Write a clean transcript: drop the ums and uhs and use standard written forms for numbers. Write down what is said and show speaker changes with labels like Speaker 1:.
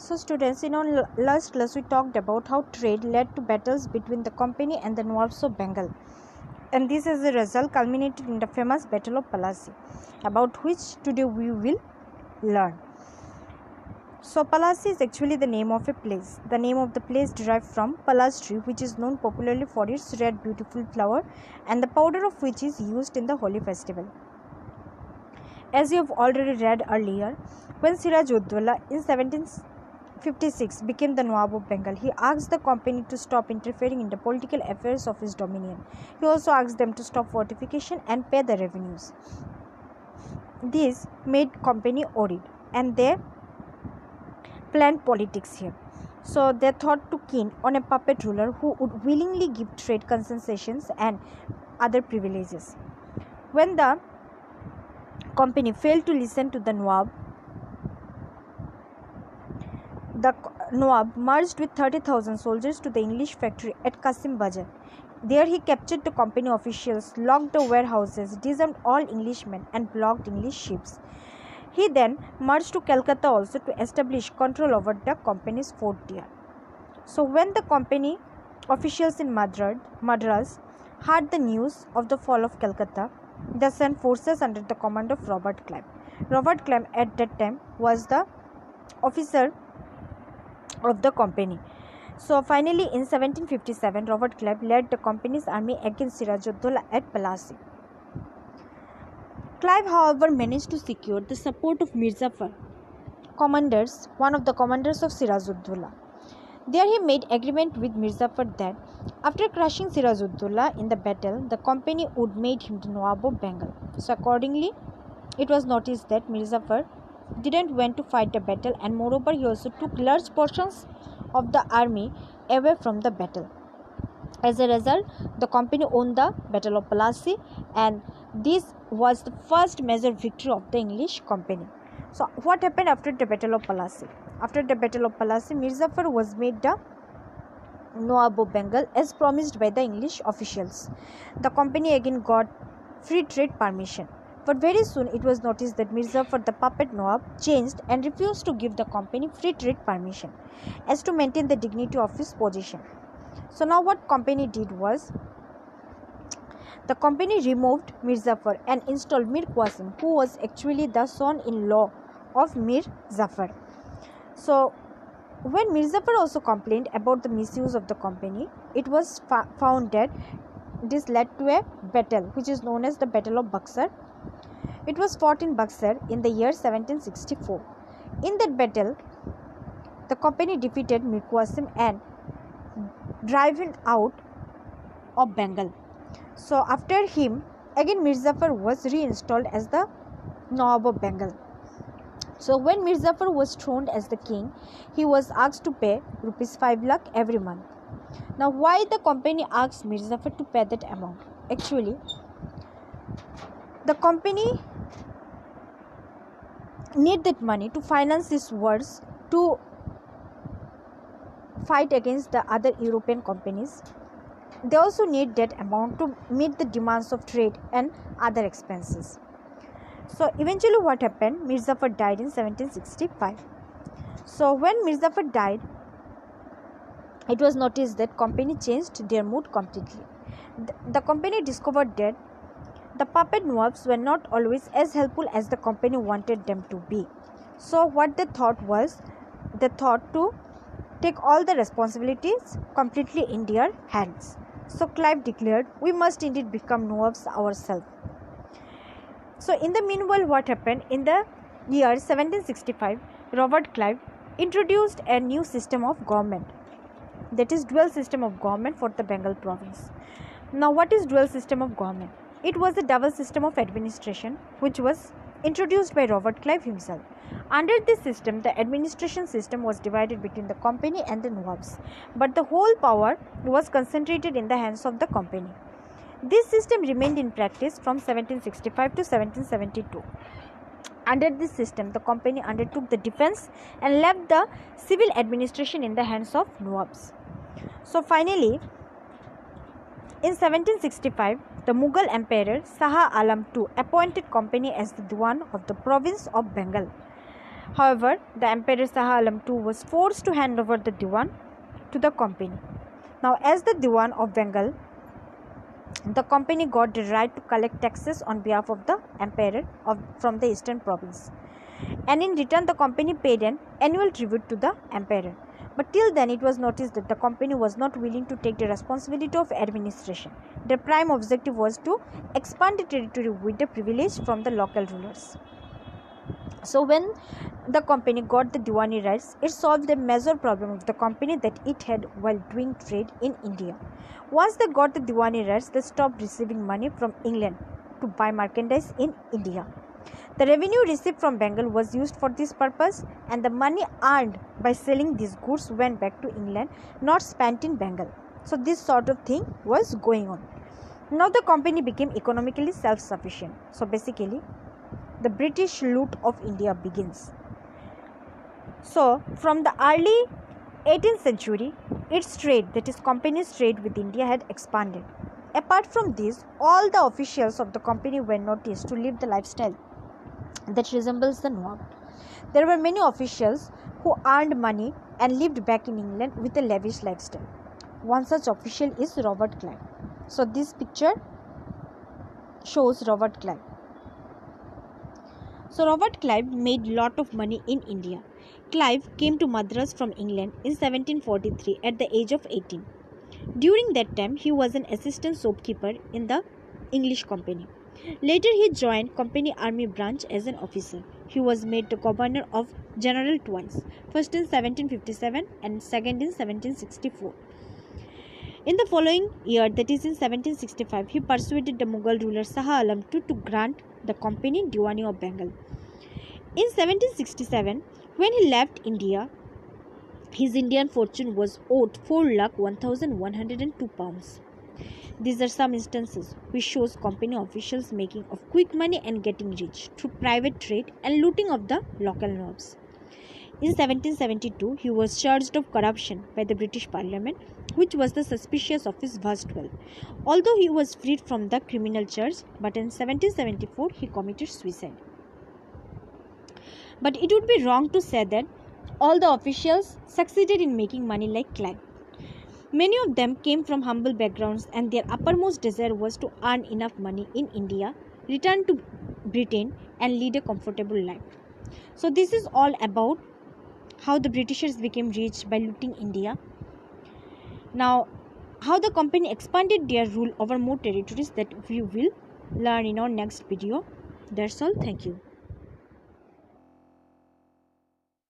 Speaker 1: So students, in our last class we talked about how trade led to battles between the company and the Nawabs of Bengal, and this as a result culminated in the famous Battle of Palasi, about which today we will learn. So Palasi is actually the name of a place. The name of the place derived from Palas tree, which is known popularly for its red beautiful flower and the powder of which is used in the Holi festival. As you have already read earlier, when Siraj ud-Dowla in 1756 became the Nawab of Bengal, he asked the company to stop interfering in the political affairs of his dominion. He also asked them to stop fortification and pay the revenues. This made company worried, and they planned politics here. So they thought to keen on a puppet ruler who would willingly give trade concessions and other privileges. When the company failed to listen to the Nawab marched with 30,000 soldiers to the English factory at Kasim Bazar. There he captured the company officials, locked the warehouses, disarmed all Englishmen and blocked English ships. He then marched to Calcutta also to establish control over the company's fort there. So when the company officials in Madras heard the news of the fall of Calcutta, they sent forces under the command of Robert Clive. Robert Clive at that time was the officer of the company. So finally in 1757, Robert Clive led the company's army against Siraj ud-Dowla at Palasi. Clive, however, managed to secure the support of Mirzapur, one of the commanders of Siraj ud-Dowla. There he made agreement with Mirzapur that after crushing Siraj ud-Dowla in the battle, the company would make him the Nawab of Bengal. So accordingly, it was noticed that Mirzapur didn't went to fight the battle, and moreover he also took large portions of the army away from the battle. As a result, the company won the Battle of Palasi, and this was the first major victory of the English company. So what happened after the Battle of Palasi? After the Battle of Palasi, Mirzapur was made the Nawab of Bengal as promised by the English officials. The company again got free trade permission. But very soon it was noticed that Mirzapur, the puppet Nawab, changed and refused to give the company free trade permission as to maintain the dignity of his position. So now what company did was, the company removed Mirzapur and installed Mir Qasim, who was actually the son-in-law of Mir Zafar. So when Mirzapur also complained about the misuse of the company, it was found that this led to a battle which is known as the Battle of Buxar. It was fought in Buxar in the year 1764. In that battle, the company defeated Mir Qasim and driven out of Bengal. So after him, again Mirzapur was reinstalled as the Nawab of Bengal. So when Mirzapur was throned as the king, he was asked to pay rupees 5 lakh every month. Now why the company asked Mirzapur to pay that amount? Actually, the company need that money to finance its wars to fight against the other European companies. They also need that amount to meet the demands of trade and other expenses. So eventually what happened? Mirzapur died in 1765. So when Mirzapur died, it was noticed that company changed their mood completely. The company discovered that the puppet Nawabs were not always as helpful as the company wanted them to be. So what they thought was, they thought to take all the responsibilities completely in their hands. So Clive declared, we must indeed become Nawabs ourselves. So in the meanwhile, what happened? In the year 1765, Robert Clive introduced a new system of government, that is dual system of government for the Bengal province. Now what is dual system of government? It was a double system of administration which was introduced by Robert Clive himself. Under this system, the administration system was divided between the company and the Nawabs, but the whole power was concentrated in the hands of the company. This system remained in practice from 1765 to 1772. Under this system, the company undertook the defense and left the civil administration in the hands of Nawabs. So finally, in 1765, the Mughal Emperor Shah Alam II appointed company as the Diwan of the province of Bengal. However, the Emperor Shah Alam II was forced to hand over the Diwan to the company. Now, as the Diwan of Bengal, the company got the right to collect taxes on behalf of the emperor from the eastern province, and in return the company paid an annual tribute to the emperor. But till then it was noticed that the company was not willing to take the responsibility of administration. Their prime objective was to expand the territory with the privilege from the local rulers. So when the company got the Diwani rights, it solved the major problem of the company that it had while doing trade in India. Once they got the Diwani rights, they stopped receiving money from England to buy merchandise in India. The revenue received from Bengal was used for this purpose, and the money earned by selling these goods went back to England, not spent in Bengal. So this sort of thing was going on. Now the company became economically self-sufficient. So basically, the British loot of India begins. So from the early 18th century, its trade, that is company's trade with India, had expanded. Apart from this, all the officials of the company were noticed to live the lifestyle that resembles the Nawab. There were many officials who earned money and lived back in England with a lavish lifestyle. One such official is Robert Clive. So this picture shows Robert Clive. So Robert Clive made lot of money in India. Clive came to Madras from England in 1743 at the age of 18. During that time, he was an assistant shopkeeper in the English company. Later, he joined company army branch as an officer. He was made the governor of General twice, first in 1757 and second in 1764. In the following year, that is in 1765, he persuaded the Mughal ruler Shah Alam II to grant the company Diwani of Bengal. In 1767, when he left India, his Indian fortune was owed 4,01,102 pounds. These are some instances which shows company officials making of quick money and getting rich through private trade and looting of the local nobs. In 1772, he was charged of corruption by the British Parliament, which was suspicious of his vast wealth. Although he was freed from the criminal charge, but in 1774 he committed suicide. But it would be wrong to say that all the officials succeeded in making money like Clive. Many of them came from humble backgrounds, and their uppermost desire was to earn enough money in India, return to Britain, and lead a comfortable life. So this is all about how the Britishers became rich by looting India. Now, how the company expanded their rule over more territories, that we will learn in our next video. That's all. Thank you.